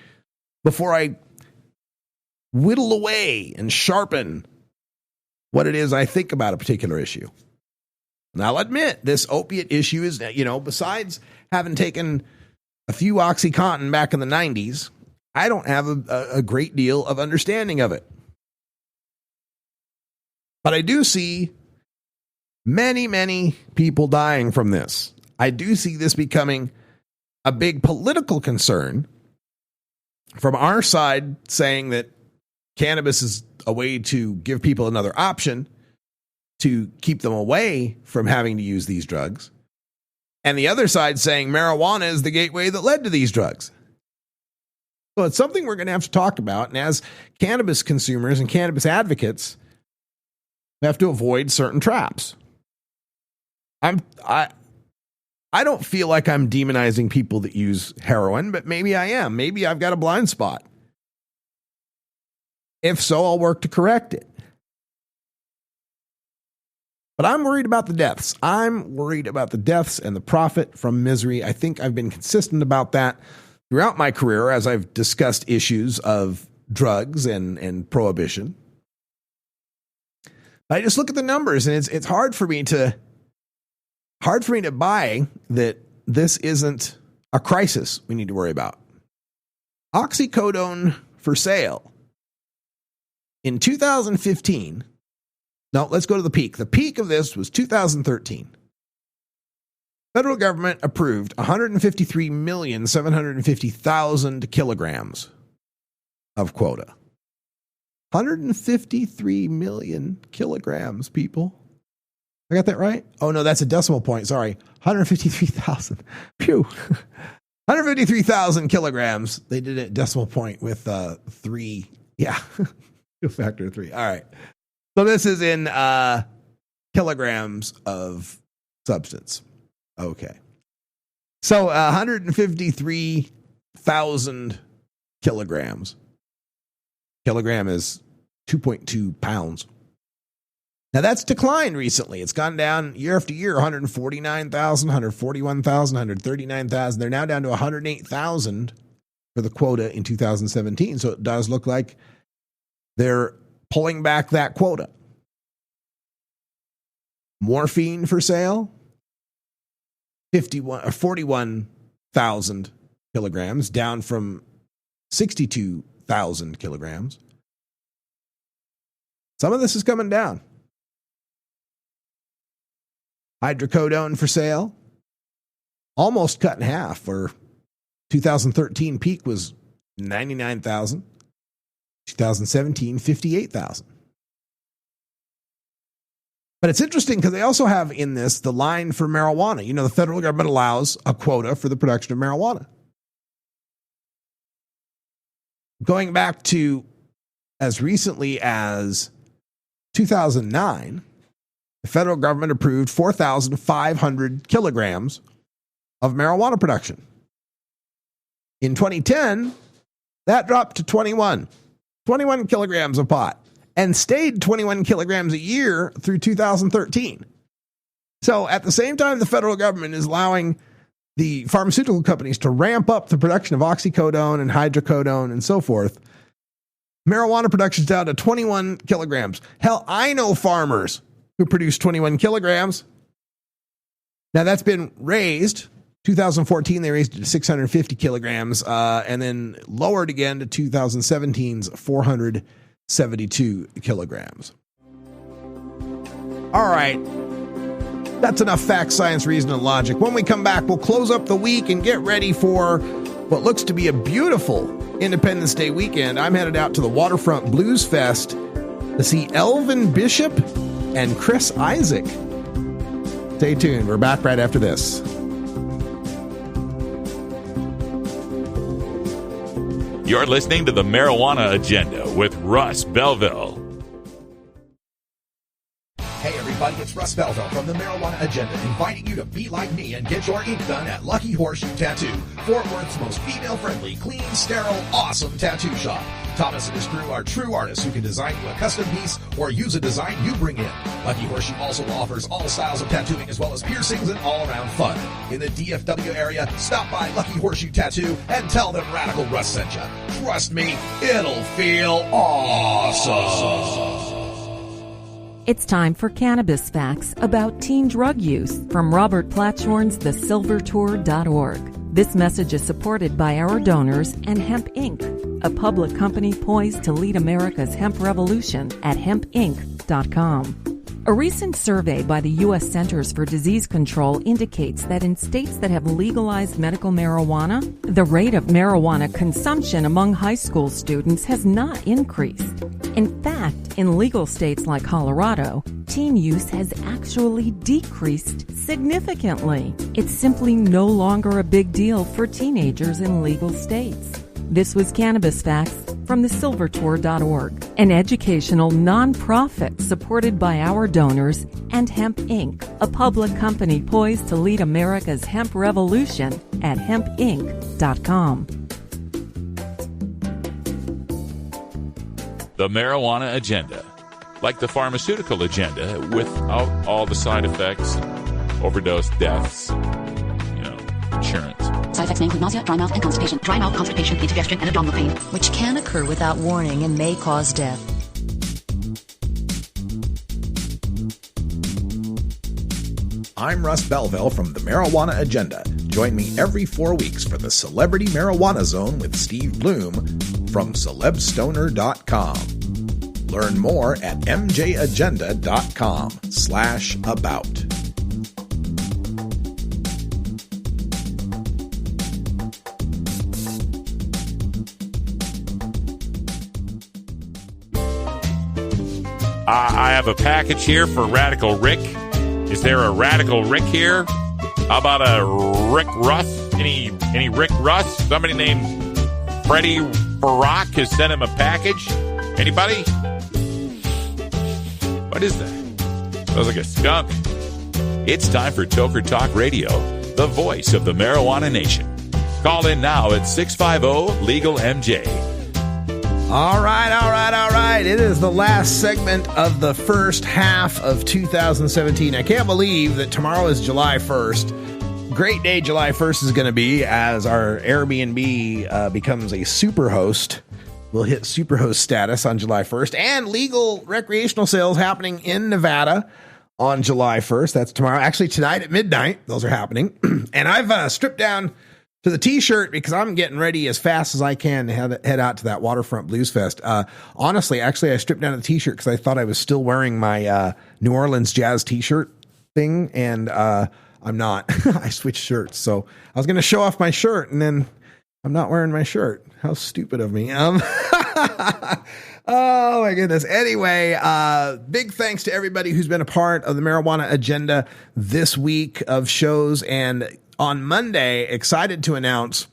before I whittle away and sharpen what it is I think about a particular issue. And I'll admit, this opiate issue is, besides having taken a few OxyContin back in the 90s, I don't have a great deal of understanding of it. But I do see many, many people dying from this. I do see this becoming a big political concern from our side, saying that cannabis is a way to give people another option to keep them away from having to use these drugs. And the other side saying marijuana is the gateway that led to these drugs. So it's something we're going to have to talk about. And as cannabis consumers and cannabis advocates, we have to avoid certain traps. I don't feel like I'm demonizing people that use heroin, but maybe I am. Maybe I've got a blind spot. If so, I'll work to correct it. But I'm worried about the deaths. I'm worried about the deaths and the profit from misery. I think I've been consistent about that throughout my career as I've discussed issues of drugs and prohibition. I just look at the numbers and it's hard for me to buy that this isn't a crisis we need to worry about. Oxycodone for sale in 2015. No, let's go to the peak. The peak of this was 2013. Federal government approved 153,750,000 kilograms of quota. 153 million kilograms, people. I got that right? Oh, no, that's a decimal point. Sorry. 153,000. Phew. 153,000 kilograms. They did it decimal point with 3. Yeah. A factor of 3. All right. So this is in kilograms of substance. Okay. So 153,000 kilograms. Kilogram is 2.2 pounds. Now that's declined recently. It's gone down year after year, 149,000, 141,000, 139,000. They're now down to 108,000 for the quota in 2017. So it does look like they're pulling back that quota. Morphine for sale, 41,000 kilograms, down from 62,000 kilograms. Some of this is coming down. Hydrocodone for sale, almost cut in half. For 2013 peak was 99,000. 2017, 58,000. But it's interesting because they also have in this the line for marijuana. You know, the federal government allows a quota for the production of marijuana. Going back to as recently as 2009, the federal government approved 4,500 kilograms of marijuana production. In 2010, that dropped to 21 kilograms of pot, and stayed 21 kilograms a year through 2013. So at the same time, the federal government is allowing the pharmaceutical companies to ramp up the production of oxycodone and hydrocodone and so forth. Marijuana production is down to 21 kilograms. Hell, I know farmers who produce 21 kilograms. Now that's been raised. 2014, they raised it to 650 kilograms and then lowered again to 2017's 472 kilograms. All right. That's enough fact, science, reason, and logic. When we come back, we'll close up the week and get ready for what looks to be a beautiful Independence Day weekend. I'm headed out to the Waterfront Blues Fest to see Elvin Bishop and Chris Isaac. Stay tuned. We're back right after this. You're listening to the Marijuana Agenda with Russ Belville. Hey everybody, it's Russ Belville from the Marijuana Agenda, inviting you to be like me and get your ink done at Lucky Horseshoe Tattoo, Fort Worth's most female-friendly, clean, sterile, awesome tattoo shop. Thomas and his crew are true artists who can design you a custom piece or use a design you bring in. Lucky Horseshoe also offers all styles of tattooing as well as piercings and all-around fun. In the DFW area, stop by Lucky Horseshoe Tattoo and tell them Radical Russ sent you. Trust me, it'll feel awesome. It's time for Cannabis Facts about teen drug use from Robert Platshorn's thesilvertour.org. This message is supported by our donors and Hemp Inc., a public company poised to lead America's hemp revolution at hempinc.com. A recent survey by the U.S. Centers for Disease Control indicates that in states that have legalized medical marijuana, the rate of marijuana consumption among high school students has not increased. In fact, in legal states like Colorado, teen use has actually decreased significantly. It's simply no longer a big deal for teenagers in legal states. This was Cannabis Facts from thesilvertour.org, an educational nonprofit supported by our donors and Hemp Inc., a public company poised to lead America's hemp revolution at hempinc.com. The Marijuana Agenda, like the pharmaceutical agenda, without all the side effects, overdose deaths, insurance. Side effects may include nausea, dry mouth, and constipation. Dry mouth, constipation, indigestion, and abdominal pain, which can occur without warning and may cause death. I'm Russ Belville from the Marijuana Agenda. Join me every 4 weeks for the Celebrity Marijuana Zone with Steve Bloom from celebstoner.com. Learn more at mjagenda.com/about. I have a package here for Radical Rick. Is there a Radical Rick here? How about a Rick Russ? Any Rick Russ? Somebody named Freddie Barack has sent him a package. Anybody? What is that? Sounds like a skunk. It's time for Toker Talk Radio, the voice of the marijuana nation. Call in now at 650-LEGAL-MJ. All right. It is the last segment of the first half of 2017. I can't believe that tomorrow is July 1st. Great day July 1st is going to be as our Airbnb becomes a superhost. We'll hit superhost status on July 1st. And legal recreational sales happening in Nevada on July 1st. That's tomorrow. Actually, tonight at midnight, those are happening. And I've stripped down to the T-shirt because I'm getting ready as fast as I can to head out to that Waterfront Blues Fest. Honestly, I stripped down to the T-shirt because I thought I was still wearing my New Orleans Jazz T-shirt thing, and I'm not. I switched shirts. So I was going to show off my shirt and then I'm not wearing my shirt. How stupid of me. Oh my goodness. Anyway, big thanks to everybody who's been a part of the Marijuana Agenda this week of shows. And on Monday, excited to announce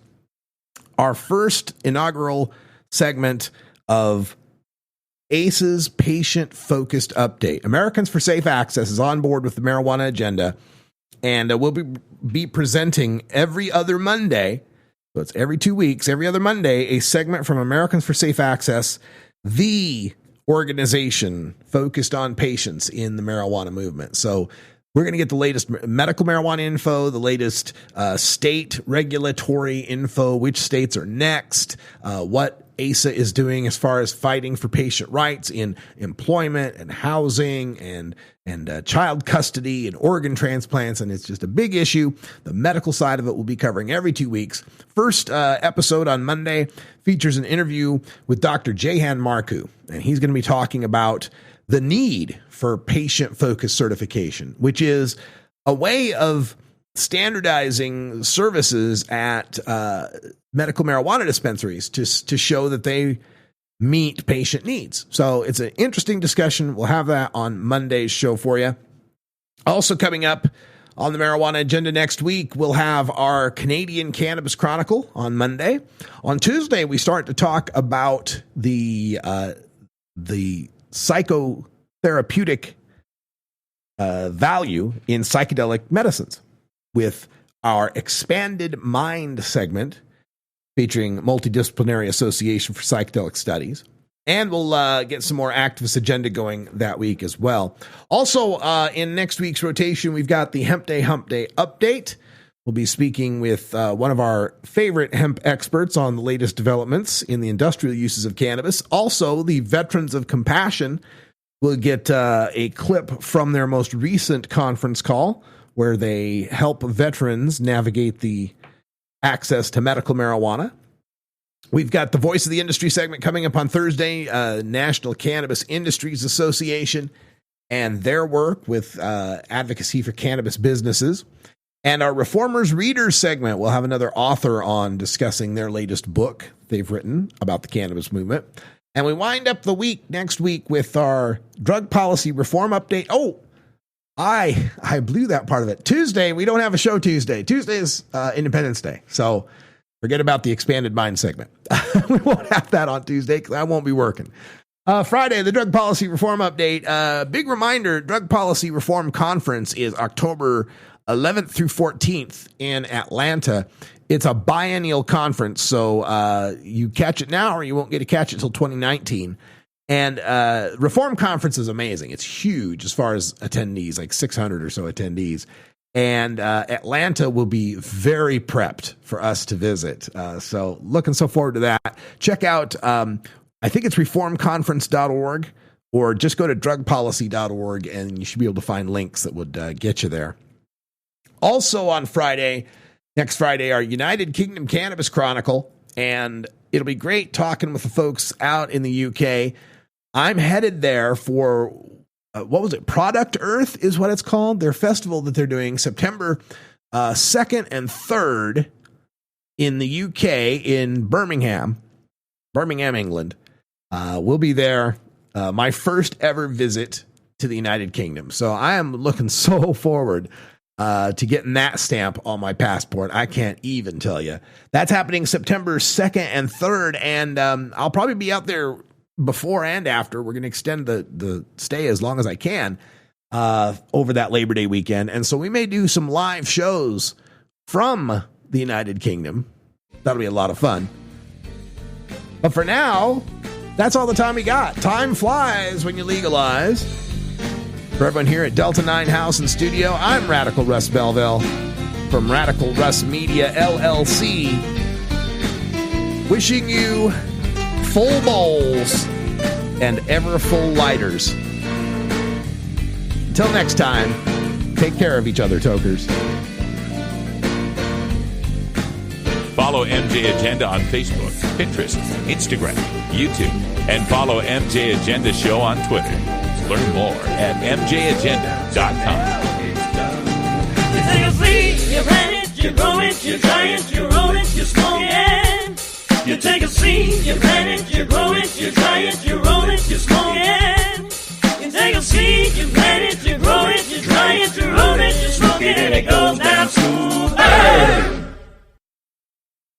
our first inaugural segment of ACE's patient-focused update. Americans for Safe Access is on board with the Marijuana Agenda, and we'll be presenting every other Monday. So it's every 2 weeks, every other Monday, a segment from Americans for Safe Access, the organization focused on patients in the marijuana movement. So we're going to get the latest medical marijuana info, the latest state regulatory info, which states are next, what ASA is doing as far as fighting for patient rights in employment and housing and child custody and organ transplants. And it's just a big issue. The medical side of it will be covering every 2 weeks. First episode on Monday features an interview with Dr. Jehan Marku, and he's going to be talking about the need for patient-focused certification, which is a way of standardizing services at medical marijuana dispensaries to show that they meet patient needs. So it's an interesting discussion. We'll have that on Monday's show for you. Also coming up on the Marijuana Agenda next week, we'll have our Canadian Cannabis Chronicle on Monday. On Tuesday, we start to talk about the psychotherapeutic value in psychedelic medicines with our Expanded Mind segment featuring Multidisciplinary Association for Psychedelic Studies. And we'll get some more activist agenda going that week as well. Also, in next week's rotation, we've got the Hemp Day update. We'll be speaking with one of our favorite hemp experts on the latest developments in the industrial uses of cannabis. Also, the Veterans of Compassion will get a clip from their most recent conference call where they help veterans navigate the access to medical marijuana. We've got the Voice of the Industry segment coming up on Thursday, National Cannabis Industries Association and their work with advocacy for cannabis businesses. And our Reformers Readers segment, we'll have another author on discussing their latest book they've written about the cannabis movement. And we wind up the week next week with our drug policy reform update. Oh, I blew that part of it. Tuesday, we don't have a show Tuesday. Tuesday is Independence Day. So forget about the Expanded Mind segment. We won't have that on Tuesday because I won't be working. Friday, the Drug Policy Reform Update. Big reminder, Drug Policy Reform Conference is October 11th through 14th in Atlanta. It's a biennial conference, so you catch it now or you won't get to catch it until 2019. And Reform Conference is amazing. It's huge as far as attendees, like 600 or so attendees. And Atlanta will be very prepped for us to visit. So looking so forward to that. Check out, I think it's reformconference.org, or just go to drugpolicy.org and you should be able to find links that would get you there. Also on Friday, next Friday, our United Kingdom Cannabis Chronicle. And it'll be great talking with the folks out in the UK. I'm headed there for, Product Earth is what it's called. Their festival that they're doing September 2nd and 3rd in the UK in Birmingham, England. We'll be there. My first ever visit to the United Kingdom. So I am looking so forward to getting that stamp on my passport. I can't even tell you. That's happening September 2nd and 3rd. And I'll probably be out there before and after. We're going to extend the stay as long as I can over that Labor Day weekend. And so we may do some live shows from the United Kingdom. That'll be a lot of fun. But for now, that's all the time we got. Time flies when you legalize. For everyone here at Delta 9 House and Studio, I'm Radical Russ Belville from Radical Russ Media, LLC. Wishing you full bowls and ever full lighters. Until next time, take care of each other, tokers. Follow MJ Agenda on Facebook, Pinterest, Instagram, YouTube, and follow MJ Agenda Show on Twitter. Learn more at mjagenda.com. You take a seed, you plant it, you grow it, you dry it, you roll it, you smoke it. You take a seed, you plant it, you grow it, you dry it, you roll it, you smoke it. You take a seed, you plant it, you grow it, you dry it, you roll it, you smoke it, and it goes down smooth.